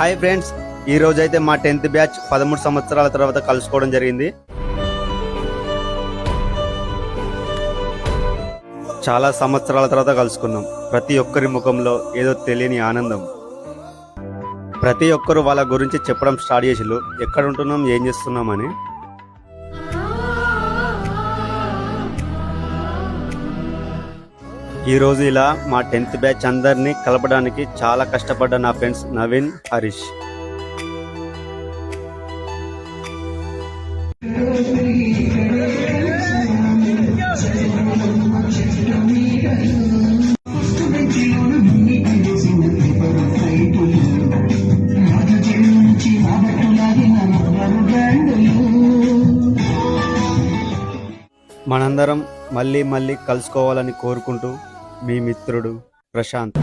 Hi friends, ఈ రోజైతే మా 10th బ్యాచ్ 13 సంవత్సరాల తర్వాత కలుసుకోవడం జరిగింది. చాలా సంవత్సరాల తర్వాత కలుసుకున్నాం. ప్రతి ఒక్కరి ముఖంలో ఏదో తెలియని ఆనందం. ప్రతి ఒక్కరు వాళ్ళ గురించి చెప్పడం స్టార్ట్ చేసిళ్ళు, ఎక్కడ ఉంటున్నాం, ఏం చేస్తున్నామని. ఈరోజు ఇలా మా 10th బ్యాచ్ అందరినీ కలపడానికి చాలా కష్టపడ్డ నా ఫ్రెండ్స్ నవీన్, హరీష్. మనందరం మళ్ళీ మళ్ళీ కలుసుకోవాలని కోరుకుంటూ మీ మిత్రుడు ప్రశాంత్.